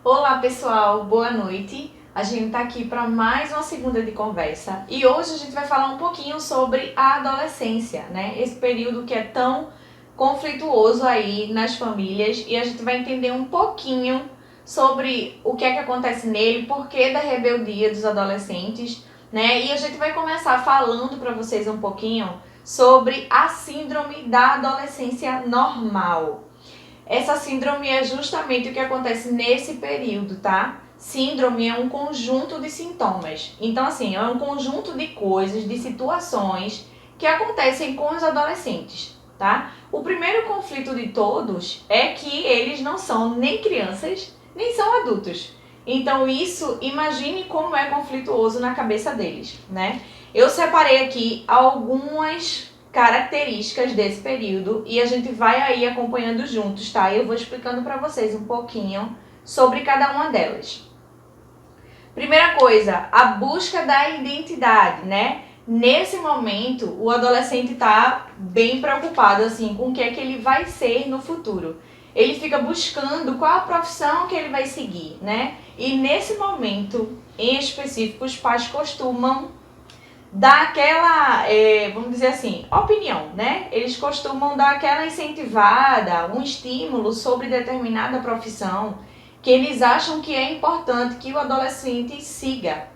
Olá pessoal, boa noite. A gente está aqui para mais uma segunda de conversa e hoje a gente vai falar um pouquinho sobre a adolescência, né? Esse período que é tão conflituoso aí nas famílias e a gente vai entender um pouquinho sobre o que é que acontece nele, porquê da rebeldia dos adolescentes, né? E a gente vai começar falando para vocês um pouquinho sobre a síndrome da adolescência normal. Essa síndrome é justamente o que acontece nesse período, tá? Síndrome é um conjunto de sintomas. Então, assim, é um conjunto de coisas, de situações que acontecem com os adolescentes, tá? O primeiro conflito de todos é que eles não são nem crianças, nem são adultos. Então, isso, imagine como é conflituoso na cabeça deles, né? Eu separei aqui algumas características desse período e a gente vai aí acompanhando juntos, tá? Eu vou explicando para vocês um pouquinho sobre cada uma delas. Primeira coisa, a busca da identidade, né? Nesse momento, o adolescente está bem preocupado assim com o que é que ele vai ser no futuro. Ele fica buscando qual a profissão que ele vai seguir, né? E nesse momento, em específico, os pais costumam dar aquela, vamos dizer assim, opinião, né? Eles costumam dar aquela incentivada, um estímulo sobre determinada profissão que eles acham que é importante que o adolescente siga.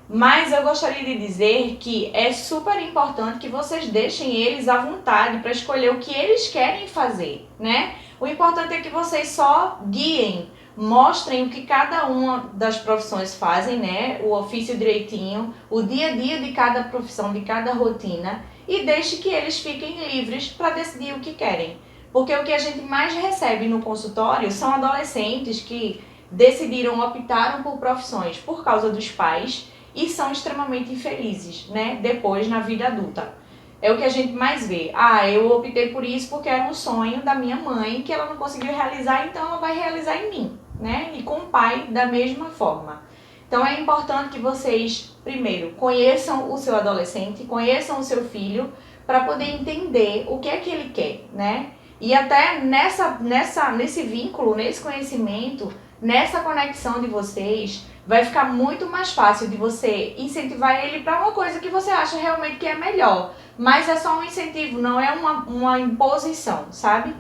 Mas eu gostaria de dizer que é super importante que vocês deixem eles à vontade para escolher o que eles querem fazer, né? O importante é que vocês só guiem, mostrem o que cada uma das profissões fazem, né? O ofício direitinho, o dia a dia de cada profissão, de cada rotina, e deixe que eles fiquem livres para decidir o que querem. Porque o que a gente mais recebe no consultório são adolescentes que decidiram, optaram por profissões por causa dos pais e são extremamente infelizes, né? Depois na vida adulta. É o que a gente mais vê. Ah, eu optei por isso porque era um sonho da minha mãe que ela não conseguiu realizar, então ela vai realizar em mim, né? E com o pai da mesma forma. Então é importante que vocês, primeiro, conheçam o seu adolescente, conheçam o seu filho, para poder entender o que é que ele quer, né? E até nesse vínculo, nesse conhecimento, nessa conexão de vocês, vai ficar muito mais fácil de você incentivar ele para uma coisa que você acha realmente que é melhor. Mas é só um incentivo, não é uma imposição, sabe?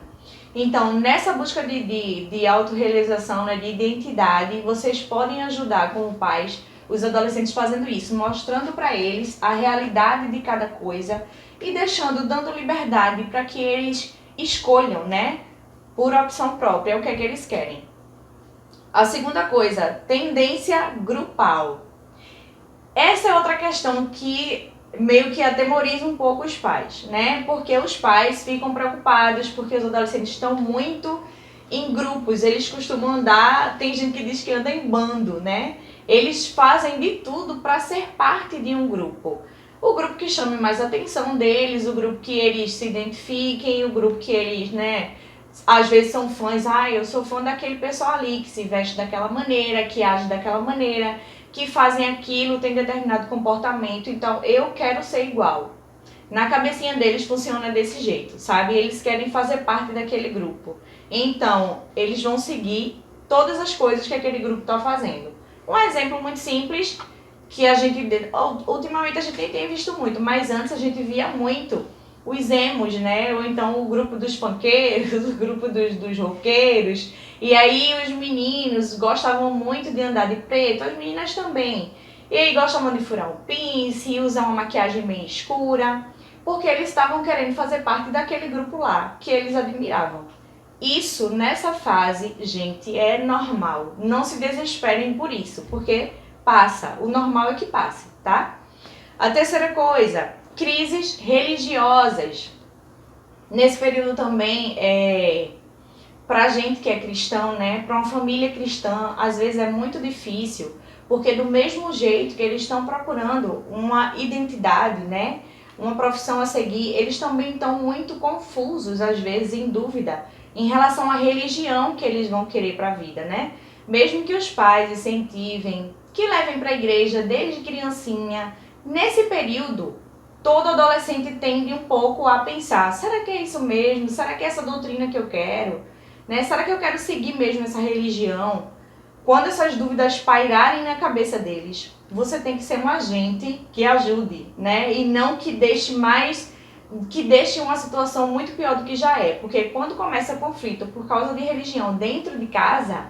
Então, nessa busca de autorrealização, né, de identidade, vocês podem ajudar como pais os adolescentes fazendo isso, mostrando para eles a realidade de cada coisa e dando liberdade para que eles escolham, né, por opção própria, o que é que eles querem. A segunda coisa, tendência grupal. Essa é outra questão que meio que atemoriza um pouco os pais, né? Porque os pais ficam preocupados porque os adolescentes estão muito em grupos, eles costumam andar, tem gente que diz que anda em bando, né? Eles fazem de tudo para ser parte de um grupo. O grupo que chame mais a atenção deles, o grupo que eles se identifiquem, o grupo que eles, né, às vezes são fãs, eu sou fã daquele pessoal ali que se veste daquela maneira, que age daquela maneira, que fazem aquilo, tem determinado comportamento, então eu quero ser igual. Na cabecinha deles funciona desse jeito, sabe? Eles querem fazer parte daquele grupo. Então, eles vão seguir todas as coisas que aquele grupo está fazendo. Um exemplo muito simples, que a gente, ultimamente a gente nem tem visto muito, mas antes a gente via muito os emos, né? Ou então o grupo dos funkeiros, o grupo dos roqueiros. E aí os meninos gostavam muito de andar de preto, as meninas também. E aí gostavam de furar um pince, usar uma maquiagem bem escura, porque eles estavam querendo fazer parte daquele grupo lá, que eles admiravam. Isso, nessa fase, gente, é normal. Não se desesperem por isso, porque passa. O normal é que passe, tá? A terceira coisa, crises religiosas. Nesse período também, pra gente que é cristão, né, pra uma família cristã, às vezes é muito difícil, porque do mesmo jeito que eles estão procurando uma identidade, né, uma profissão a seguir, eles também estão muito confusos, às vezes em dúvida, em relação à religião que eles vão querer para a vida, né? Mesmo que os pais incentivem, que levem para a igreja desde criancinha, nesse período, todo adolescente tende um pouco a pensar, será que é isso mesmo? Será que é essa doutrina que eu quero? Né? Será que eu quero seguir mesmo essa religião? quando essas dúvidas pairarem na cabeça deles, você tem que ser um agente que ajude, né? E não que deixe uma situação muito pior do que já é. Porque quando começa conflito por causa de religião dentro de casa,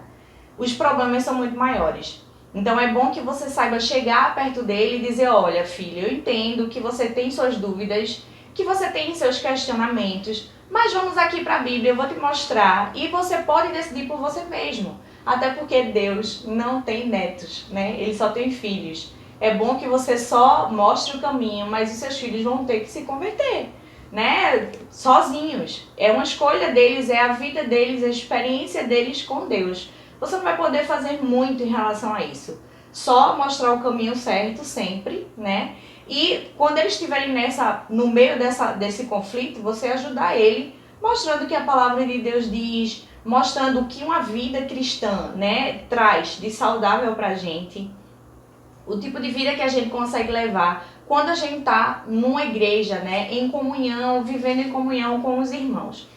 os problemas são muito maiores. Então é bom que você saiba chegar perto dele e dizer, olha, filho, eu entendo que você tem suas dúvidas, que você tem seus questionamentos, mas vamos aqui para a Bíblia, eu vou te mostrar e você pode decidir por você mesmo. Até porque Deus não tem netos, né? Ele só tem filhos. É bom que você só mostre o caminho, mas os seus filhos vão ter que se converter, né? Sozinhos. É uma escolha deles, é a vida deles, a experiência deles com Deus. Você não vai poder fazer muito em relação a isso. Só mostrar o caminho certo sempre, né? E quando eles estiverem no meio desse conflito, você ajudar ele, mostrando o que a palavra de Deus diz, mostrando o que uma vida cristã, né, traz de saudável pra gente, o tipo de vida que a gente consegue levar quando a gente tá numa igreja, né, em comunhão, vivendo em comunhão com os irmãos.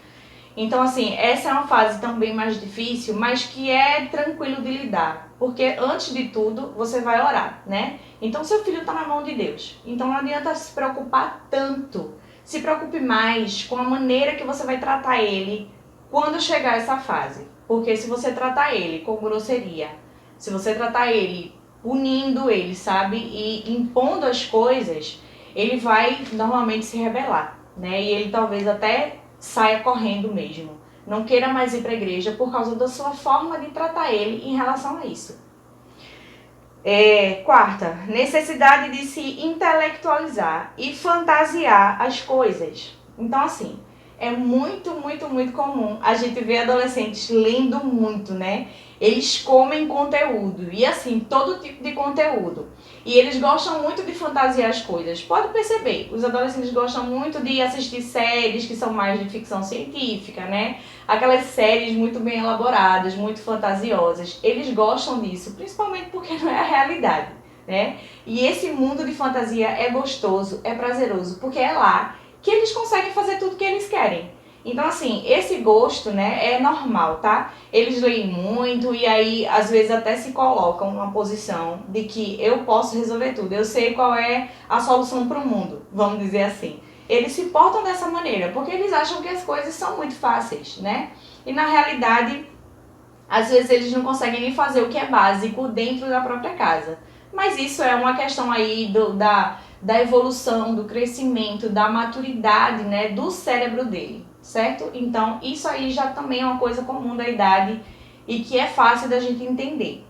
Então, assim, essa é uma fase também mais difícil, mas que é tranquilo de lidar. Porque, antes de tudo, você vai orar, né? Então, seu filho está na mão de Deus. Então, não adianta se preocupar tanto. Se preocupe mais com a maneira que você vai tratar ele quando chegar essa fase. Porque se você tratar ele com grosseria, se você tratar ele punindo ele, sabe? E impondo as coisas, ele vai normalmente se rebelar, né? E ele talvez até saia correndo mesmo. Não queira mais ir para a igreja por causa da sua forma de tratar ele em relação a isso. Quarta, necessidade de se intelectualizar e fantasiar as coisas. Então, assim, é muito, muito, muito comum a gente ver adolescentes lendo muito, né? Eles comem conteúdo, e assim, todo tipo de conteúdo. E eles gostam muito de fantasiar as coisas. Pode perceber, os adolescentes gostam muito de assistir séries que são mais de ficção científica, né? Aquelas séries muito bem elaboradas, muito fantasiosas. Eles gostam disso, principalmente porque não é a realidade, né? E esse mundo de fantasia é gostoso, é prazeroso, porque é lá que eles conseguem fazer tudo que eles querem. Então, assim, esse gosto, né, é normal, tá? Eles leem muito e aí, às vezes, até se colocam numa posição de que eu posso resolver tudo, eu sei qual é a solução para o mundo, vamos dizer assim. Eles se portam dessa maneira, porque eles acham que as coisas são muito fáceis, né? E, na realidade, às vezes eles não conseguem nem fazer o que é básico dentro da própria casa. Mas isso é uma questão aí da evolução, do crescimento, da maturidade, né, do cérebro dele, certo? Então, isso aí já também é uma coisa comum da idade e que é fácil da gente entender.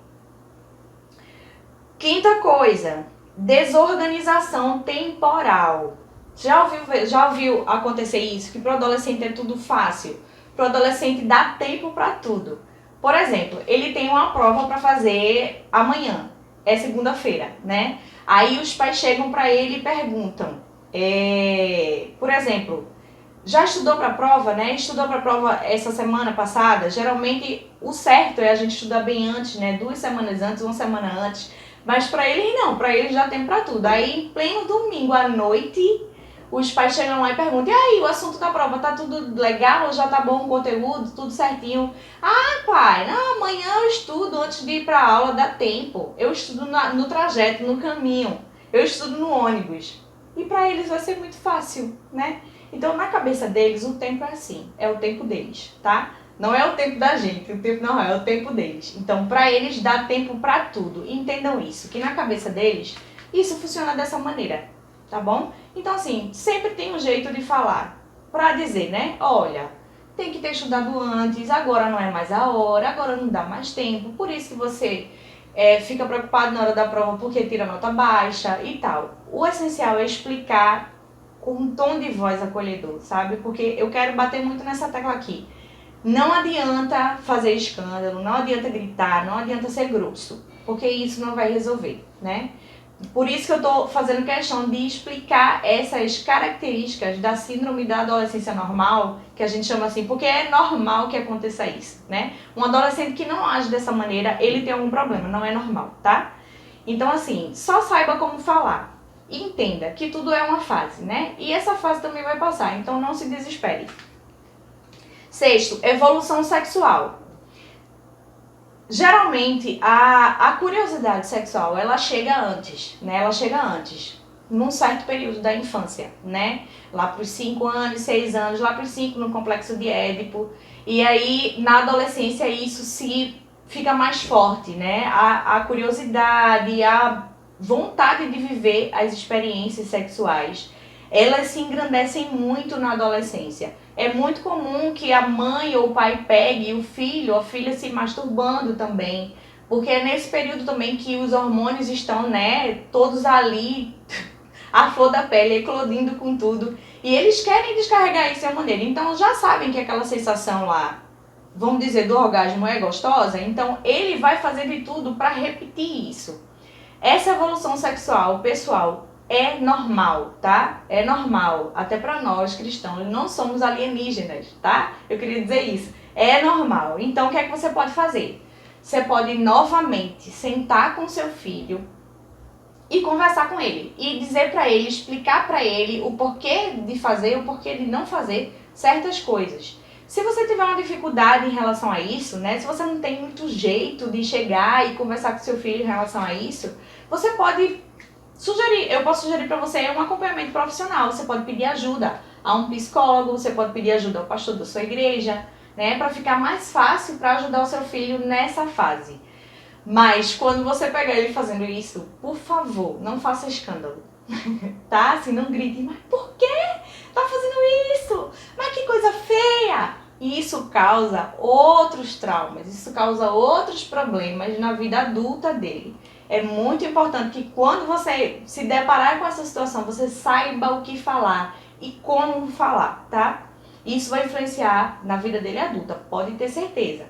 Quinta coisa, desorganização temporal. Já ouviu acontecer isso? Que para o adolescente é tudo fácil. Para o adolescente dá tempo para tudo. Por exemplo, ele tem uma prova para fazer amanhã. É segunda-feira, né? Aí os pais chegam para ele e perguntam, por exemplo, já estudou para a prova, né? Estudou para a prova essa semana passada? Geralmente o certo é a gente estudar bem antes, né? 2 semanas antes, 1 semana antes. Mas para eles não, para eles já tem para tudo. Aí em pleno domingo à noite, os pais chegam lá e perguntam, e aí, o assunto da prova tá tudo legal? Já tá bom o conteúdo, tudo certinho? Ah, pai, não, amanhã eu estudo antes de ir pra aula, dá tempo. Eu estudo no trajeto, no caminho. Eu estudo no ônibus. E pra eles vai ser muito fácil, né? Então, na cabeça deles, o tempo é assim, é o tempo deles, tá? Não é o tempo da gente, o tempo não é o tempo deles. Então, pra eles, dá tempo pra tudo. Entendam isso, que na cabeça deles, isso funciona dessa maneira, tá bom? Então, assim, sempre tem um jeito de falar pra dizer, né? Olha, tem que ter estudado antes, agora não é mais a hora, agora não dá mais tempo, por isso que você fica preocupado na hora da prova porque tira nota baixa e tal. O essencial é explicar com um tom de voz acolhedor, sabe? Porque eu quero bater muito nessa tecla aqui. Não adianta fazer escândalo, não adianta gritar, não adianta ser grosso, porque isso não vai resolver, né? Por isso que eu estou fazendo questão de explicar essas características da síndrome da adolescência normal, que a gente chama assim, porque é normal que aconteça isso, né? Um adolescente que não age dessa maneira, ele tem algum problema, não é normal, tá? Então, assim, só saiba como falar. E entenda que tudo é uma fase, né? E essa fase também vai passar, então não se desespere. Sexto, evolução sexual. Geralmente, a curiosidade sexual, ela chega antes, né? Ela chega antes, num certo período da infância, né? Lá para os 5 anos, 6 anos, lá para os 5 no complexo de Édipo. E aí, na adolescência, isso se fica mais forte, né? A curiosidade, a vontade de viver as experiências sexuais, elas se engrandecem muito na adolescência. É muito comum que a mãe ou o pai pegue o filho ou a filha se masturbando também, porque é nesse período também que os hormônios estão, né, todos ali, a flor da pele, eclodindo com tudo, e eles querem descarregar isso de uma maneira. Então já sabem que aquela sensação lá, vamos dizer, do orgasmo é gostosa, então ele vai fazer de tudo para repetir isso. Essa evolução sexual, pessoal, é normal, tá? É normal, até para nós cristãos, não somos alienígenas, tá? Eu queria dizer isso. É normal. Então, o que é que você pode fazer? Você pode novamente sentar com seu filho e conversar com ele e dizer para ele, explicar para ele o porquê de fazer, o porquê de não fazer certas coisas. Se você tiver uma dificuldade em relação a isso, né? Se você não tem muito jeito de chegar e conversar com seu filho em relação a isso, você pode eu posso sugerir para você um acompanhamento profissional. Você pode pedir ajuda a um psicólogo, você pode pedir ajuda ao pastor da sua igreja, né, para ficar mais fácil para ajudar o seu filho nessa fase. Mas quando você pegar ele fazendo isso, por favor, não faça escândalo, tá? Assim, não grite, mas por que tá fazendo isso? Mas que coisa feia! E isso causa outros traumas, isso causa outros problemas na vida adulta dele. É muito importante que quando você se deparar com essa situação, você saiba o que falar e como falar, tá? Isso vai influenciar na vida dele adulta, pode ter certeza.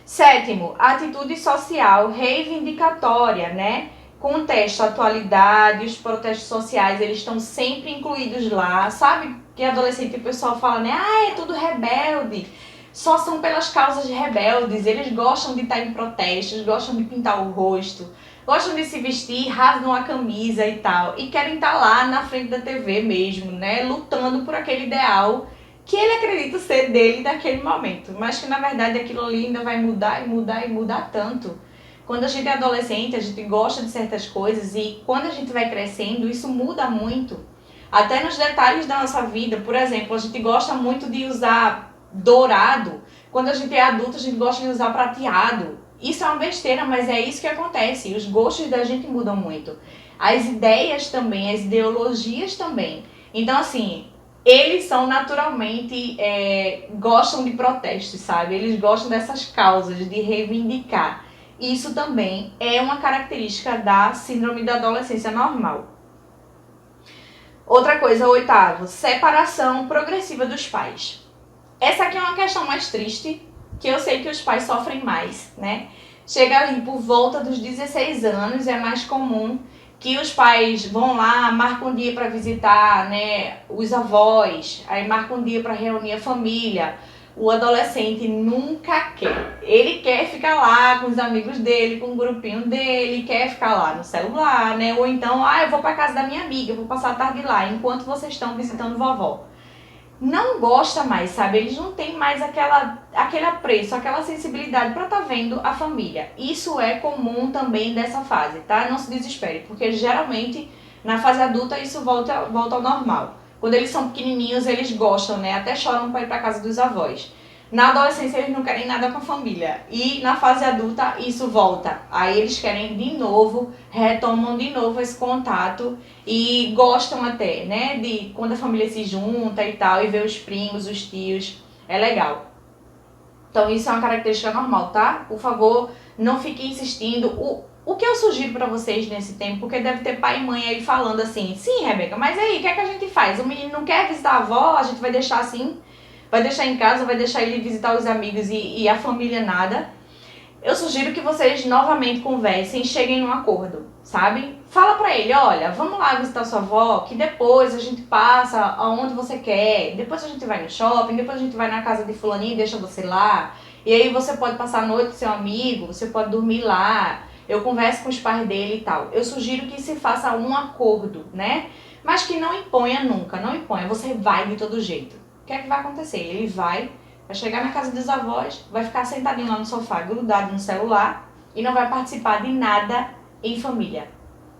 Sétimo, atitude social reivindicatória, né? Contexto, atualidade, os protestos sociais, eles estão sempre incluídos lá. Sabe que adolescente o pessoal fala, né? Ah, é tudo rebelde. Só são pelas causas rebeldes, eles gostam de estar em protestos, gostam de pintar o rosto, gostam de se vestir, rasgam a camisa e tal, e querem estar lá na frente da TV mesmo, né, lutando por aquele ideal que ele acredita ser dele naquele momento, mas que na verdade aquilo ali ainda vai mudar e mudar e mudar tanto. Quando a gente é adolescente, a gente gosta de certas coisas e quando a gente vai crescendo, isso muda muito. Até nos detalhes da nossa vida, por exemplo, a gente gosta muito de usar dourado. Quando a gente é adulto, a gente gosta de usar prateado. Isso é uma besteira, mas é isso que acontece. Os gostos da gente mudam muito. As ideias também, as ideologias também. Então, assim, eles são naturalmente, gostam de protestos, sabe? Eles gostam dessas causas, de reivindicar. Isso também é uma característica da síndrome da adolescência normal. Outra coisa, oitavo, separação progressiva dos pais. Essa aqui é uma questão mais triste, que eu sei que os pais sofrem mais, né? Chega ali por volta dos 16 anos, é mais comum que os pais vão lá, marcam um dia para visitar, né, os avós, aí marcam um dia para reunir a família. O adolescente nunca quer. Ele quer ficar lá com os amigos dele, com o grupinho dele, quer ficar lá no celular, né? Ou então, eu vou para casa da minha amiga, eu vou passar a tarde lá, enquanto vocês estão visitando vovó. Não gosta mais, sabe? Eles não têm mais aquele apreço, aquela sensibilidade para estar vendo a família. Isso é comum também dessa fase, tá? Não se desespere, porque geralmente na fase adulta isso volta ao normal. Quando eles são pequenininhos, eles gostam, né? Até choram para ir para casa dos avós. Na adolescência, eles não querem nada com a família. E na fase adulta, isso volta. Aí eles querem de novo, retomam de novo esse contato e gostam até, né? De quando a família se junta e tal, e vê os primos, os tios. É legal. Então isso é uma característica normal, tá? Por favor, não fique insistindo. O que eu sugiro pra vocês nesse tempo, porque deve ter pai e mãe aí falando assim, sim, Rebeca, mas aí, o que é que a gente faz? O menino não quer visitar a avó, a gente vai deixar assim? Vai deixar em casa, vai deixar ele visitar os amigos e a família nada? Eu sugiro que vocês novamente conversem e cheguem num acordo, sabe? Fala pra ele, olha, vamos lá visitar sua avó, que depois a gente passa aonde você quer, depois a gente vai no shopping, depois a gente vai na casa de fulaninho e deixa você lá, e aí você pode passar a noite com seu amigo, você pode dormir lá, eu converso com os pais dele e tal. Eu sugiro que se faça um acordo, né? Mas que não imponha nunca, não imponha, você vai de todo jeito. O que é que vai acontecer? Ele vai Vai chegar na casa dos avós, vai ficar sentadinho lá no sofá, grudado no celular e não vai participar de nada em família.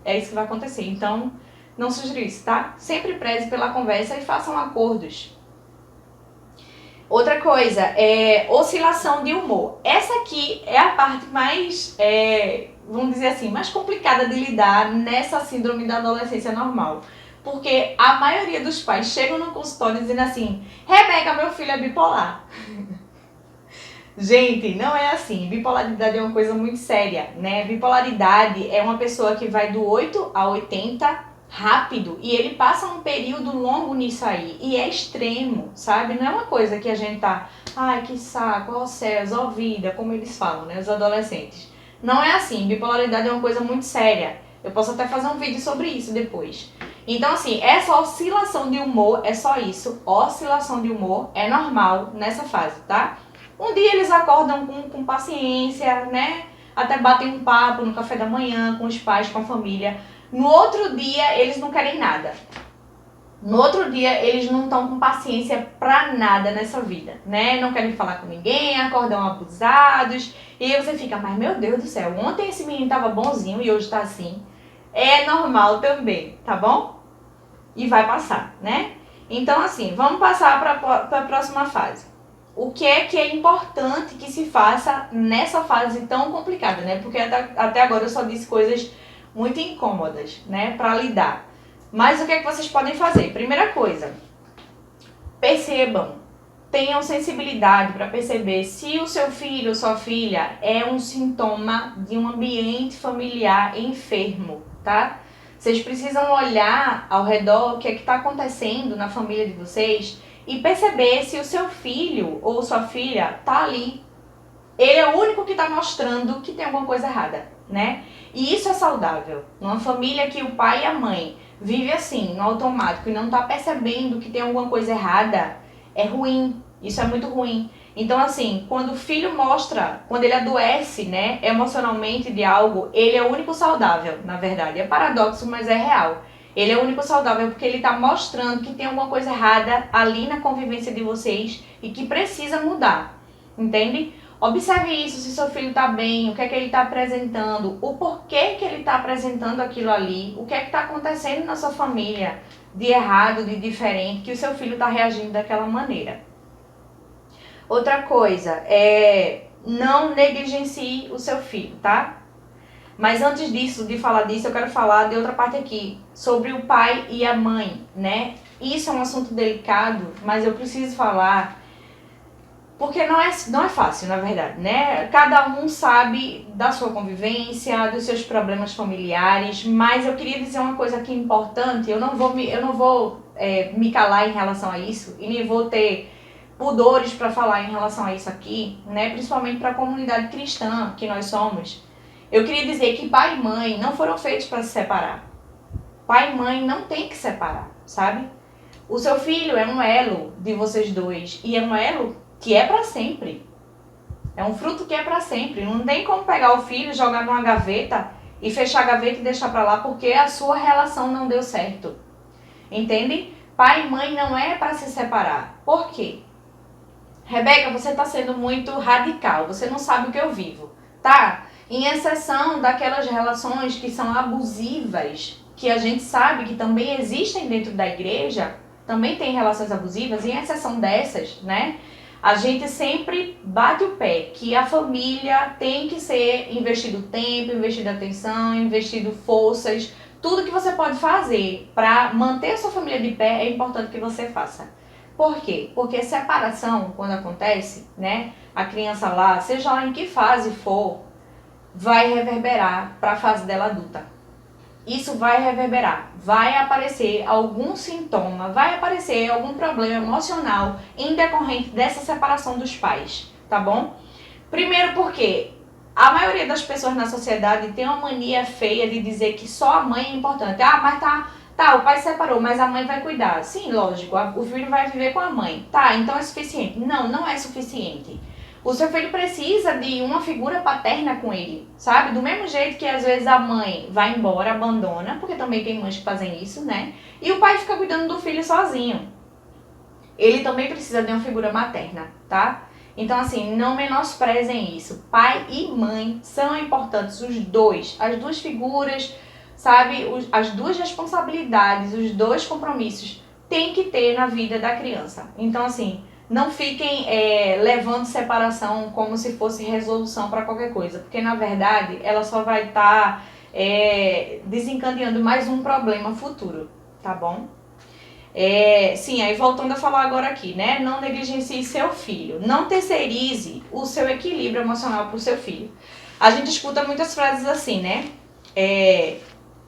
É isso que vai acontecer. Então, não sugiro isso, tá? Sempre preze pela conversa e façam acordos. Outra coisa é oscilação de humor. Essa aqui é a parte mais, vamos dizer assim, mais complicada de lidar nessa síndrome da adolescência normal. Porque a maioria dos pais chegam no consultório dizendo assim: Rebeca, meu filho é bipolar. Gente, não é assim. Bipolaridade é uma coisa muito séria, né? Bipolaridade é uma pessoa que vai do 8 a 80 rápido e ele passa um período longo nisso aí. E é extremo, sabe? Não é uma coisa que a gente tá, ai, que saco, ó céus, ó vida, como eles falam, né? Os adolescentes. Não é assim. Bipolaridade é uma coisa muito séria. Eu posso até fazer um vídeo sobre isso depois. Então, assim, essa oscilação de humor é só isso. Oscilação de humor é normal nessa fase, tá? Um dia eles acordam com paciência, né? Até batem um papo no café da manhã com os pais, com a família. No outro dia eles não querem nada. No outro dia eles não estão com paciência pra nada nessa vida, né? Não querem falar com ninguém, acordam abusados. E aí você fica, mas meu Deus do céu, ontem esse menino tava bonzinho e hoje tá assim. É normal também, tá bom? E vai passar, né? Então assim, vamos passar para a próxima fase. O que é importante que se faça nessa fase tão complicada, né? Porque até agora eu só disse coisas muito incômodas, né? Para lidar. Mas o que é que vocês podem fazer? Primeira coisa, percebam, tenham sensibilidade para perceber se o seu filho ou sua filha é um sintoma de um ambiente familiar enfermo, tá? Vocês precisam olhar ao redor o que é que está acontecendo na família de vocês e perceber se o seu filho ou sua filha tá ali. Ele é o único que está mostrando que tem alguma coisa errada, né? E isso é saudável. Numa família que o pai e a mãe vivem assim, no automático, e não tá percebendo que tem alguma coisa errada, é ruim. Isso é muito ruim. Então, assim, quando o filho mostra, quando ele adoece, né, emocionalmente de algo, ele é o único saudável, na verdade. É paradoxo, mas é real. Ele é o único saudável porque ele está mostrando que tem alguma coisa errada ali na convivência de vocês e que precisa mudar, entende? Observe isso, se seu filho está bem, o que é que ele está apresentando, o porquê que ele está apresentando aquilo ali, o que é que está acontecendo na sua família de errado, de diferente, que o seu filho está reagindo daquela maneira. Outra coisa, não negligencie o seu filho, tá? Mas antes disso, de falar disso, eu quero falar de outra parte aqui, sobre o pai e a mãe, né? Isso é um assunto delicado, mas eu preciso falar, porque não é fácil, na verdade, né? Cada um sabe da sua convivência, dos seus problemas familiares, mas eu queria dizer uma coisa aqui importante, eu não vou me calar em relação a isso, e nem vou ter pudores para falar em relação a isso aqui, né? Principalmente para a comunidade cristã que nós somos. Eu queria dizer que pai e mãe não foram feitos para se separar. Pai e mãe não tem que separar, sabe? O seu filho é um elo de vocês dois e é um elo que é para sempre. É um fruto que é para sempre. Não tem como pegar o filho, jogar numa gaveta e fechar a gaveta e deixar para lá porque a sua relação não deu certo. Entende? Pai e mãe não é para se separar. Por quê? Rebeca, você está sendo muito radical. Você não sabe o que eu vivo, tá? Em exceção daquelas relações que são abusivas, que a gente sabe que também existem dentro da igreja, também tem relações abusivas, em exceção dessas, né? A gente sempre bate o pé que a família tem que ser investido tempo, investido atenção, investido forças, tudo que você pode fazer para manter a sua família de pé é importante que você faça. Por quê? Porque separação, quando acontece, né? A criança lá, seja lá em que fase for, vai reverberar para a fase dela adulta. Isso vai reverberar, vai aparecer algum sintoma, vai aparecer algum problema emocional em decorrente dessa separação dos pais, tá bom? Primeiro porque a maioria das pessoas na sociedade tem uma mania feia de dizer que só a mãe é importante. Ah, mas tá, o pai se separou, mas a mãe vai cuidar. Sim, lógico, o filho vai viver com a mãe. Tá, então é suficiente. Não, não é suficiente. O seu filho precisa de uma figura paterna com ele, sabe? Do mesmo jeito que às vezes a mãe vai embora, abandona, porque também tem mães que fazem isso, né? E o pai fica cuidando do filho sozinho. ele também precisa de uma figura materna, tá? Então, assim, não menosprezem isso. Pai e mãe são importantes, os dois. As duas figuras, sabe? As duas responsabilidades, os dois compromissos tem que ter na vida da criança. Então, assim, não fiquem levando separação como se fosse resolução para qualquer coisa. Porque, na verdade, ela só vai estar desencadeando mais um problema futuro, tá bom? Sim, aí voltando a falar agora aqui, né? Não negligencie seu filho. Não terceirize o seu equilíbrio emocional para o seu filho. A gente escuta muitas frases assim, né?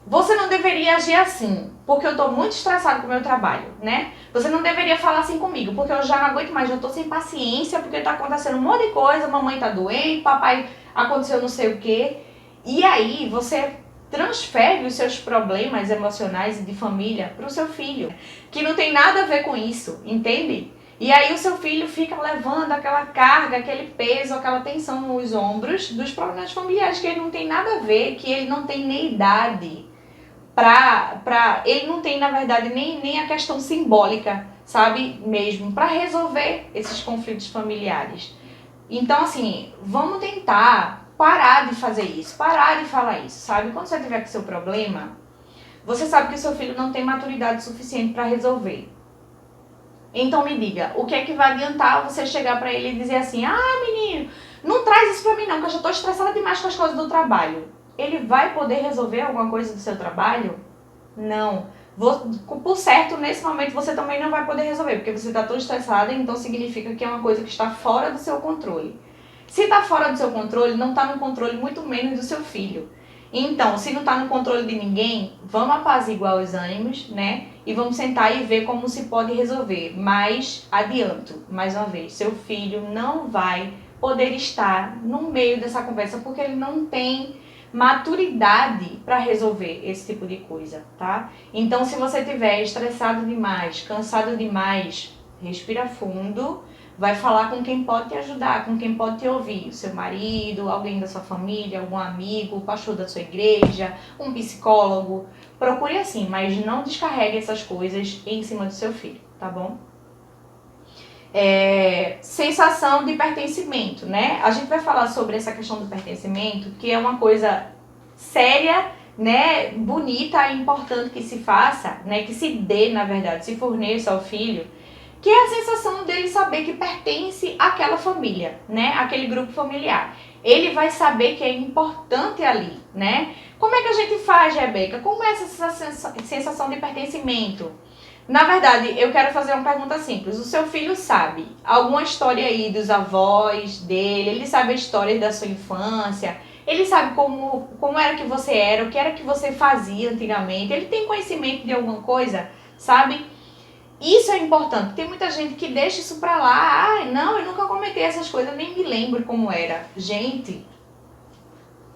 Você não deveria agir assim, porque eu tô muito estressado com o meu trabalho, né? Você não deveria falar assim comigo, porque eu já não aguento mais, eu tô sem paciência, porque tá acontecendo um monte de coisa, mamãe tá doente, papai aconteceu não sei o quê. E aí você transfere os seus problemas emocionais e de família pro seu filho, que não tem nada a ver com isso, entende? E aí o seu filho fica levando aquela carga, aquele peso, aquela tensão nos ombros dos problemas familiares, que ele não tem nada a ver, que ele não tem nem idade ele não tem, na verdade, nem a questão simbólica, sabe, mesmo, para resolver esses conflitos familiares. Então, assim, vamos tentar parar de fazer isso, parar de falar isso, sabe? Quando você tiver com seu problema, você sabe que o seu filho não tem maturidade suficiente para resolver. Então me diga, o que é que vai adiantar você chegar para ele e dizer assim, menino, não traz isso para mim não, que eu já estou estressada demais com as coisas do trabalho. Ele vai poder resolver alguma coisa do seu trabalho? Não. Por certo, nesse momento você também não vai poder resolver, porque você está tão estressada, então significa que é uma coisa que está fora do seu controle. Se está fora do seu controle, não está no controle muito menos do seu filho. Então, se não está no controle de ninguém, vamos apaziguar os ânimos, né? E vamos sentar e ver como se pode resolver. Mas, adianto, mais uma vez, seu filho não vai poder estar no meio dessa conversa, porque ele não tem maturidade para resolver esse tipo de coisa, tá? Então, se você estiver estressado demais, cansado demais, respira fundo, vai falar com quem pode te ajudar, com quem pode te ouvir, o seu marido, alguém da sua família, algum amigo, o pastor da sua igreja, um psicólogo. Procure assim, mas não descarregue essas coisas em cima do seu filho, tá bom? Sensação de pertencimento, né? A gente vai falar sobre essa questão do pertencimento, que é uma coisa séria, né? Bonita e importante que se faça, né? Que se dê, na verdade, se forneça ao filho, que é a sensação dele saber que pertence àquela família, né? Aquele grupo familiar. Ele vai saber que é importante ali, né? Como é que a gente faz, Rebeca? Como é essa sensação de pertencimento? Na verdade, eu quero fazer uma pergunta simples. O seu filho sabe alguma história aí dos avós dele? Ele sabe a história da sua infância? Ele sabe como era que você era? O que era que você fazia antigamente? Ele tem conhecimento de alguma coisa? Sabe? Isso é importante. Tem muita gente que deixa isso pra lá. Não, eu nunca cometi essas coisas, nem me lembro como era. Gente,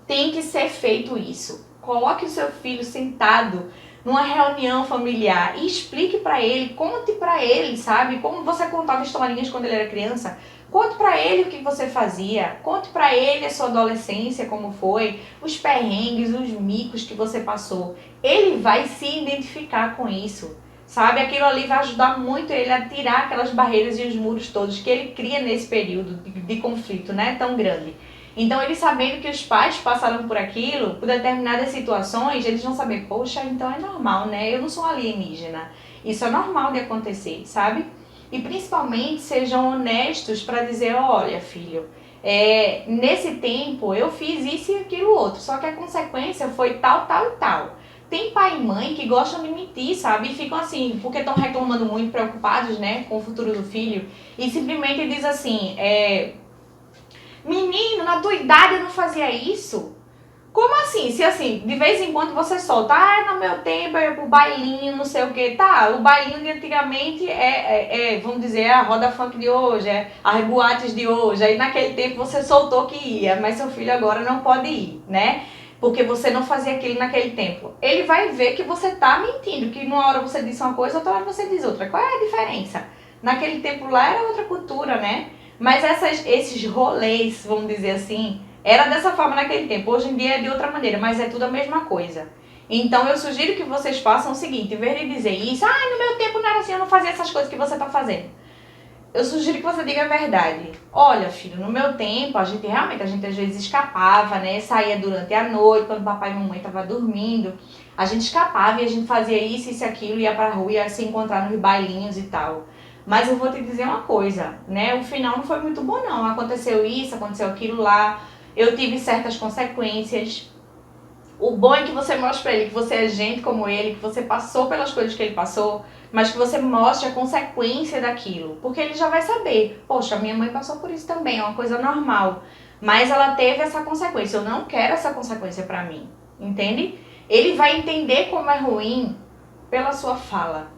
tem que ser feito isso. Coloque o seu filho sentado numa reunião familiar e explique pra ele, conte pra ele, sabe? Como você contava historinhas quando ele era criança. Conte pra ele o que você fazia. Conte pra ele a sua adolescência, como foi, os perrengues, os micos que você passou. Ele vai se identificar com isso. Sabe, aquilo ali vai ajudar muito ele a tirar aquelas barreiras e os muros todos que ele cria nesse período de conflito, né, tão grande. Então, ele sabendo que os pais passaram por aquilo, por determinadas situações, eles vão saber, poxa, então é normal, né, eu não sou alienígena. Isso é normal de acontecer, sabe? E principalmente sejam honestos para dizer, olha, filho, nesse tempo eu fiz isso e aquilo outro, só que a consequência foi tal, tal e tal. Tem pai e mãe que gostam de mentir, sabe? E ficam assim, porque estão reclamando muito, preocupados, né, com o futuro do filho. E simplesmente diz assim, menino, na tua idade eu não fazia isso? Como assim? Se assim, de vez em quando você solta, no meu tempo eu ia pro bailinho, não sei o que, tá, o bailinho de antigamente vamos dizer, a roda funk de hoje, as boates de hoje, aí naquele tempo você soltou que ia, mas seu filho agora não pode ir, né? Porque você não fazia aquilo naquele tempo. Ele vai ver que você tá mentindo, que numa hora você disse uma coisa, outra hora você diz outra. Qual é a diferença? Naquele tempo lá era outra cultura, né? Mas esses rolês, vamos dizer assim, era dessa forma naquele tempo. Hoje em dia é de outra maneira, mas é tudo a mesma coisa. Então eu sugiro que vocês façam o seguinte, em vez de dizer isso, no meu tempo não era assim, eu não fazia essas coisas que você tá fazendo. eu sugiro que você diga a verdade. Olha, filho, no meu tempo, a gente às vezes escapava, né? Saía durante a noite, quando papai e mamãe estavam dormindo. A gente escapava e a gente fazia isso e aquilo, ia pra rua, ia se encontrar nos bailinhos e tal. Mas eu vou te dizer uma coisa, né? O final não foi muito bom, não. Aconteceu isso, aconteceu aquilo lá. Eu tive certas consequências. O bom é que você mostre pra ele que você é gente como ele, que você passou pelas coisas que ele passou, mas que você mostre a consequência daquilo. Porque ele já vai saber, poxa, minha mãe passou por isso também, é uma coisa normal. Mas ela teve essa consequência, eu não quero essa consequência pra mim, entende? Ele vai entender como é ruim pela sua fala,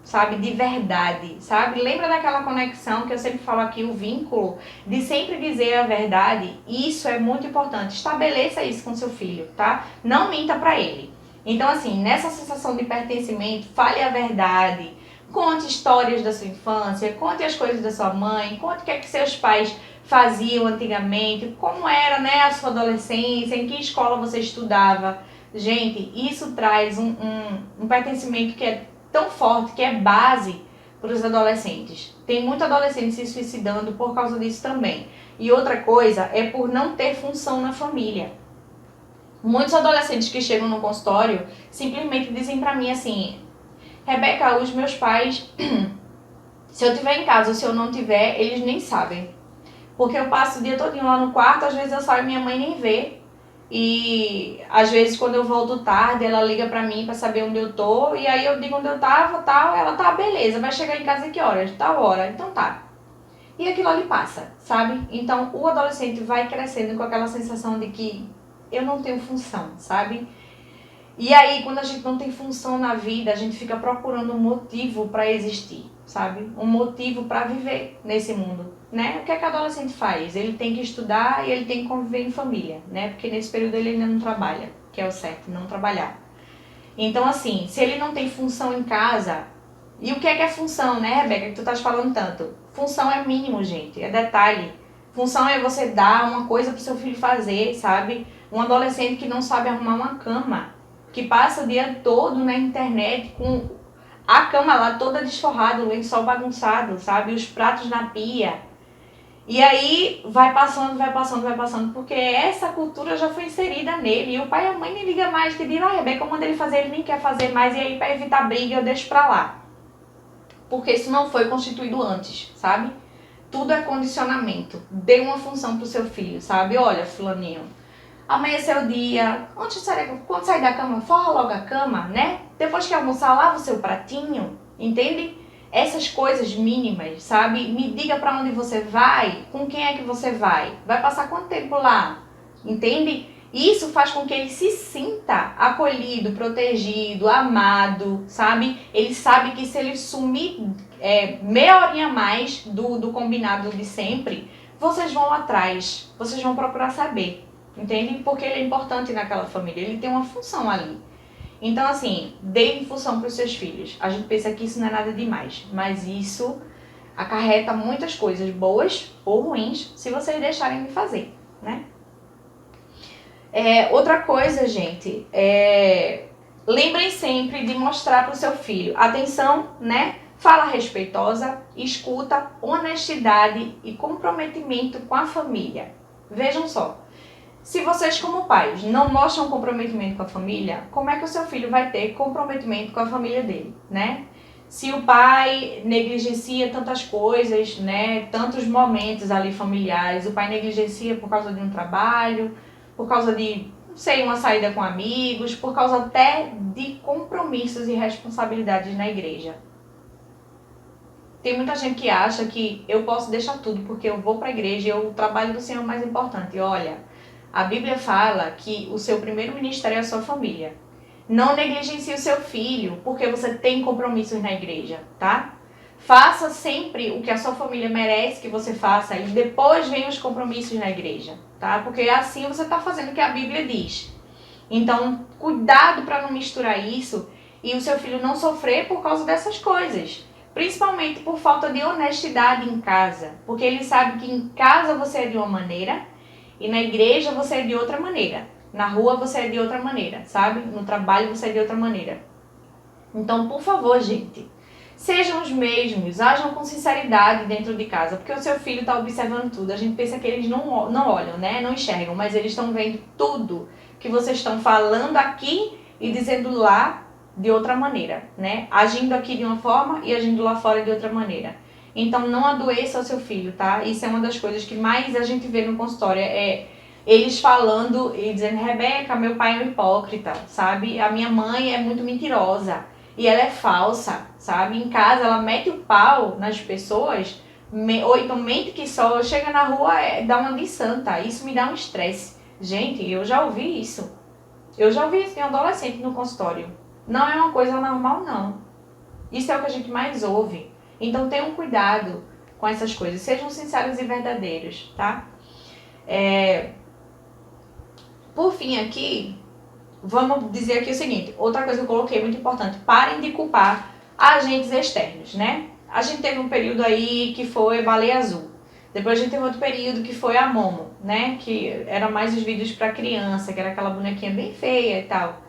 sabe? De verdade, sabe? Lembra daquela conexão que eu sempre falo aqui, o vínculo, de sempre dizer a verdade? Isso é muito importante. Estabeleça isso com seu filho, tá? Não minta pra ele. Então, assim, nessa sensação de pertencimento, fale a verdade. Conte histórias da sua infância, conte as coisas da sua mãe, conte o que é que seus pais faziam antigamente, como era, né, a sua adolescência, em que escola você estudava. Gente, isso traz um pertencimento que é tão forte, que é base para os adolescentes. Tem muito adolescente se suicidando por causa disso também. E outra coisa é por não ter função na família. Muitos adolescentes que chegam no consultório simplesmente dizem pra mim assim: Rebeca, os meus pais, se eu estiver em casa ou se eu não tiver, eles nem sabem. Porque eu passo o dia todinho lá no quarto, às vezes eu saio e minha mãe nem vê. E às vezes quando eu volto tarde, ela liga pra mim pra saber onde eu tô. E aí eu digo onde eu tava, tal, ela tá, beleza, vai chegar em casa que horas? Tal hora, então tá. E aquilo ali passa, sabe? Então o adolescente vai crescendo com aquela sensação de que eu não tenho função, sabe? E aí, quando a gente não tem função na vida, a gente fica procurando um motivo para existir, sabe? Um motivo para viver nesse mundo, né? O que é que o adolescente faz? Ele tem que estudar e ele tem que conviver em família, né? Porque nesse período ele ainda não trabalha, que é o certo, não trabalhar. Então, assim, se ele não tem função em casa, e o que é função, né, Rebeca, que tu estás falando tanto? Função é mínimo, gente, é detalhe. Função é você dar uma coisa pro seu filho fazer, sabe? Um adolescente que não sabe arrumar uma cama, que passa o dia todo na internet com a cama lá toda desforrada, o lençol bagunçado, sabe? Os pratos na pia. E aí vai passando, porque essa cultura já foi inserida nele. E o pai e a mãe nem ligam mais, que dizem, Rebeca, eu mando ele fazer, ele nem quer fazer mais, e aí para evitar briga eu deixo pra lá. Porque isso não foi constituído antes, sabe? Tudo é condicionamento. Dê uma função pro seu filho, sabe? Olha, fulaninho, amanheceu o dia, quando sair da cama, forra logo a cama, né? Depois que almoçar, lava o seu pratinho, entende? Essas coisas mínimas, sabe? Me diga pra onde você vai, com quem é que você vai, vai passar quanto tempo lá, entende? Isso faz com que ele se sinta acolhido, protegido, amado, sabe? Ele sabe que se ele sumir meia horinha a mais do combinado de sempre, vocês vão atrás, vocês vão procurar saber. Entende? Porque ele é importante naquela família, ele tem uma função ali. Então, assim, dê função para os seus filhos. A gente pensa que isso não é nada demais, mas isso acarreta muitas coisas boas ou ruins se vocês deixarem de fazer, né? Outra coisa, gente, lembrem sempre de mostrar para o seu filho atenção, né? Fala respeitosa, escuta, honestidade e comprometimento com a família. Vejam só. Se vocês, como pais, não mostram comprometimento com a família, como é que o seu filho vai ter comprometimento com a família dele, né? Se o pai negligencia tantas coisas, né? Tantos momentos ali familiares, o pai negligencia por causa de um trabalho, por causa de, não sei, uma saída com amigos, por causa até de compromissos e responsabilidades na igreja. Tem muita gente que acha que eu posso deixar tudo porque eu vou para a igreja e o trabalho do Senhor é mais importante. Olha, a Bíblia fala que o seu primeiro ministério é a sua família. Não negligencie o seu filho, porque você tem compromissos na igreja, tá? Faça sempre o que a sua família merece que você faça e depois vem os compromissos na igreja, tá? Porque assim você está fazendo o que a Bíblia diz. Então, cuidado para não misturar isso e o seu filho não sofrer por causa dessas coisas. Principalmente por falta de honestidade em casa. Porque ele sabe que em casa você é de uma maneira e na igreja você é de outra maneira. Na rua você é de outra maneira, sabe? No trabalho você é de outra maneira. Então, por favor, gente, Sejam os mesmos, ajam com sinceridade dentro de casa, porque o seu filho está observando tudo. A gente pensa que eles não olham, né? Não enxergam, mas eles estão vendo tudo que vocês estão falando aqui e dizendo lá de outra maneira, né? Agindo aqui de uma forma e agindo lá fora de outra maneira. Então não adoeça o seu filho, tá? Isso é uma das coisas que mais a gente vê no consultório, é eles falando e dizendo: Rebeca, meu pai é um hipócrita, sabe? A minha mãe é muito mentirosa e ela é falsa, sabe? Em casa ela mete o pau nas pessoas, ou então mente que só, chega na rua, dá uma de santa. Isso me dá um estresse. Gente, eu já ouvi isso. Eu já ouvi isso em adolescente no consultório. Não é uma coisa normal, não. Isso é o que a gente mais ouve. Então tenham cuidado com essas coisas. Sejam sinceros e verdadeiros, tá? Por fim aqui, vamos dizer aqui o seguinte. Outra coisa que eu coloquei muito importante. Parem de culpar agentes externos, né? A gente teve um período aí que foi Baleia Azul. Depois a gente teve outro período que foi a Momo, né? Que era mais os vídeos para criança, que era aquela bonequinha bem feia e tal.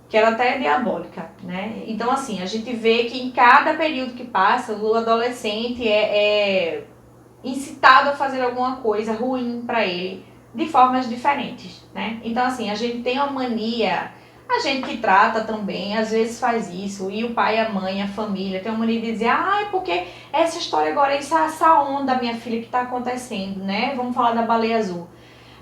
Que era até diabólica, né? Então, assim, a gente vê que em cada período que passa, o adolescente é incitado a fazer alguma coisa ruim para ele, de formas diferentes, né? Então, assim, a gente tem uma mania, a gente que trata também, às vezes faz isso, e o pai, a mãe, a família, tem uma mania de dizer: ai, porque essa história agora, essa onda, minha filha, que tá acontecendo, né? Vamos falar da baleia azul.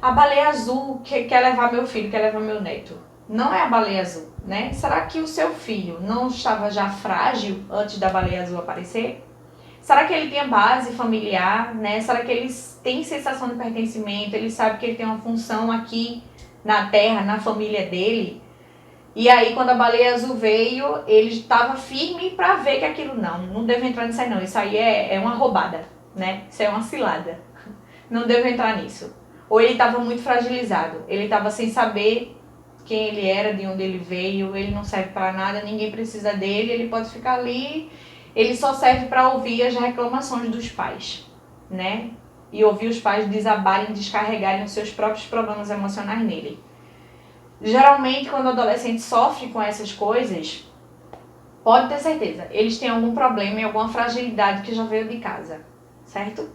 A baleia azul quer levar meu filho, quer levar meu neto. Não é a baleia azul, né? Será que o seu filho não estava já frágil antes da baleia azul aparecer? Será que ele tinha base familiar, né? Será que ele tem sensação de pertencimento? Ele sabe que ele tem uma função aqui na terra, na família dele? E aí, quando a baleia azul veio, ele estava firme para ver que aquilo não deve entrar nisso aí não. Isso aí é uma roubada, né? Isso é uma cilada. Não deve entrar nisso. Ou ele estava muito fragilizado, ele estava sem saber quem ele era, de onde ele veio, ele não serve para nada, ninguém precisa dele, ele pode ficar ali, ele só serve para ouvir as reclamações dos pais, né? E ouvir os pais desabarem, descarregarem os seus próprios problemas emocionais nele. Geralmente, quando o adolescente sofre com essas coisas, pode ter certeza, eles têm algum problema e alguma fragilidade que já veio de casa, certo?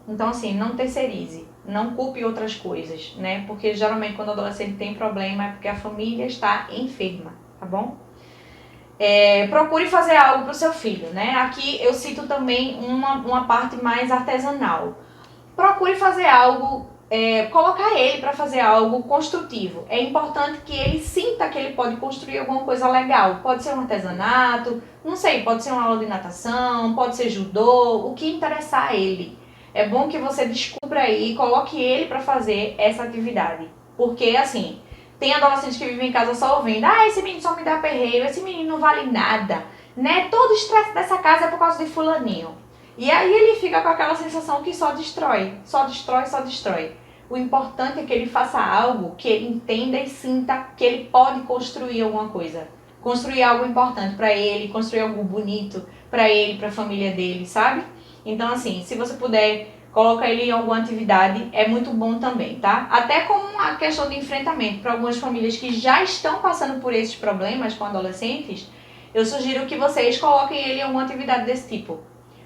Então, assim, não terceirize, não culpe outras coisas, né? Porque geralmente quando o adolescente tem problema é porque a família está enferma, tá bom? Procure fazer algo para o seu filho, né? Aqui eu cito também uma parte mais artesanal. Procure fazer algo, colocar ele para fazer algo construtivo. É importante que ele sinta que ele pode construir alguma coisa legal. Pode ser um artesanato, não sei, pode ser uma aula de natação, pode ser judô, o que interessar a ele. É bom que você descubra aí e coloque ele para fazer essa atividade. Porque, assim, tem adolescentes que vivem em casa só ouvindo: ah, esse menino só me dá perreio, esse menino não vale nada, né? Todo o estresse dessa casa é por causa de fulaninho. E aí ele fica com aquela sensação que só destrói, só destrói, só destrói. O importante é que ele faça algo que ele entenda e sinta que ele pode construir alguma coisa. Construir algo importante para ele, construir algo bonito para ele, para a família dele, sabe? Então, assim, se você puder, coloca ele em alguma atividade, é muito bom também, tá? Até como uma questão de enfrentamento para algumas famílias que já estão passando por esses problemas com adolescentes, eu sugiro que vocês coloquem ele em alguma atividade desse tipo,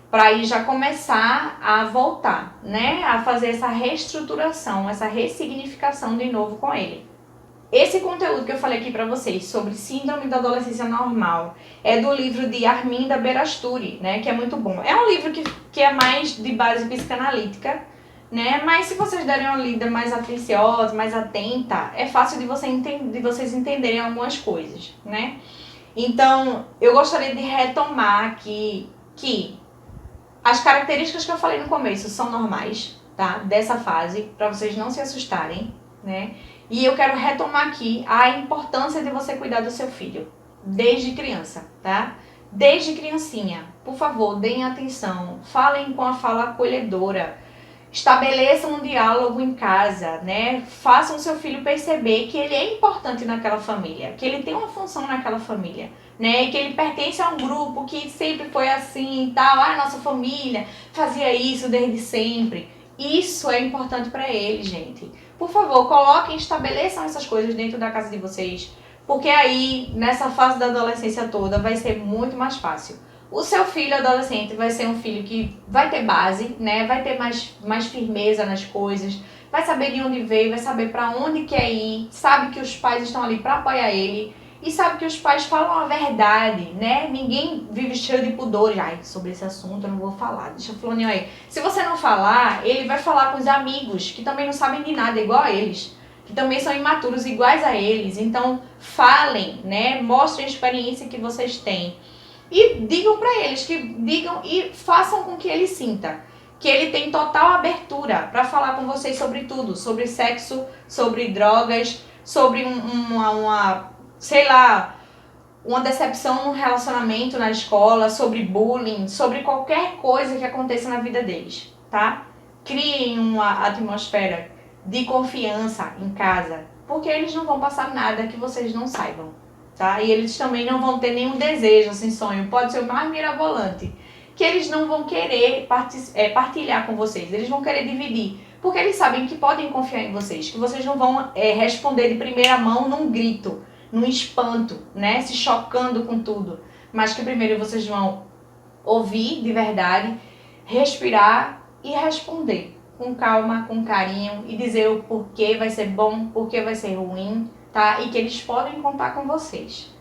para aí já começar a voltar, né? A fazer essa reestruturação, essa ressignificação de novo com ele. Esse conteúdo que eu falei aqui para vocês sobre síndrome da adolescência normal é do livro de Arminda Berasturi, né, que é muito bom. É um livro que é mais de base psicanalítica, né, mas se vocês derem uma lida mais atenciosa, mais atenta, é fácil de vocês entenderem algumas coisas, né. Então, eu gostaria de retomar aqui que as características que eu falei no começo são normais, tá, dessa fase, para vocês não se assustarem, né. E eu quero retomar aqui a importância de você cuidar do seu filho, desde criança, tá? Desde criancinha, por favor, deem atenção, falem com a fala acolhedora, estabeleçam um diálogo em casa, né? Façam o seu filho perceber que ele é importante naquela família, que ele tem uma função naquela família, né? E que ele pertence a um grupo que sempre foi assim e tal, nossa família fazia isso desde sempre. Isso é importante para ele, gente. Por favor, coloquem, estabeleçam essas coisas dentro da casa de vocês, porque aí, nessa fase da adolescência toda, vai ser muito mais fácil. O seu filho adolescente vai ser um filho que vai ter base, né? Vai ter mais firmeza nas coisas, vai saber de onde veio, vai saber para onde quer ir, sabe que os pais estão ali para apoiar ele e sabe que os pais falam a verdade, né? Ninguém vive cheio de pudores. Ai, sobre esse assunto eu não vou falar, deixa o fulaninho aí. Se você não falar, ele vai falar com os amigos que também não sabem de nada, igual a eles, que também são imaturos iguais a eles. Então, falem, né? Mostrem a experiência que vocês têm. E digam para eles, que digam e façam com que ele sinta que ele tem total abertura para falar com vocês sobre tudo, sobre sexo, sobre drogas, sobre sei lá, uma decepção no relacionamento na escola, sobre bullying, sobre qualquer coisa que aconteça na vida deles, tá? Criem uma atmosfera de confiança em casa, porque eles não vão passar nada que vocês não saibam, tá? E eles também não vão ter nenhum desejo, assim, sonho, pode ser o mais mirabolante, que eles não vão querer partilhar com vocês, eles vão querer dividir, porque eles sabem que podem confiar em vocês, que vocês não vão responder de primeira mão num grito, num espanto, né, se chocando com tudo, mas que primeiro vocês vão ouvir de verdade, respirar e responder com calma, com carinho e dizer o porquê vai ser bom, porquê vai ser ruim, tá? E que eles podem contar com vocês.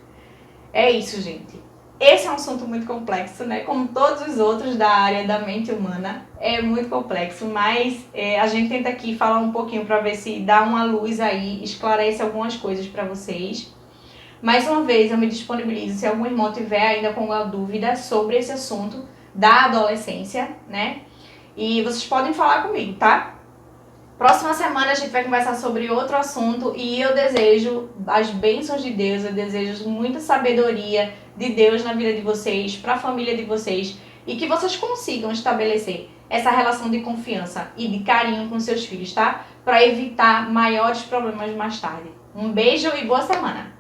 É isso, gente. Esse é um assunto muito complexo, né? Como todos os outros da área da mente humana, é muito complexo, mas a gente tenta aqui falar um pouquinho para ver se dá uma luz aí, esclarece algumas coisas para vocês. Mais uma vez, eu me disponibilizo se algum irmão tiver ainda com alguma dúvida sobre esse assunto da adolescência, né? E vocês podem falar comigo, tá? Próxima semana a gente vai conversar sobre outro assunto e eu desejo as bênçãos de Deus, eu desejo muita sabedoria de Deus na vida de vocês, para a família de vocês e que vocês consigam estabelecer essa relação de confiança e de carinho com seus filhos, tá? Para evitar maiores problemas mais tarde. Um beijo e boa semana!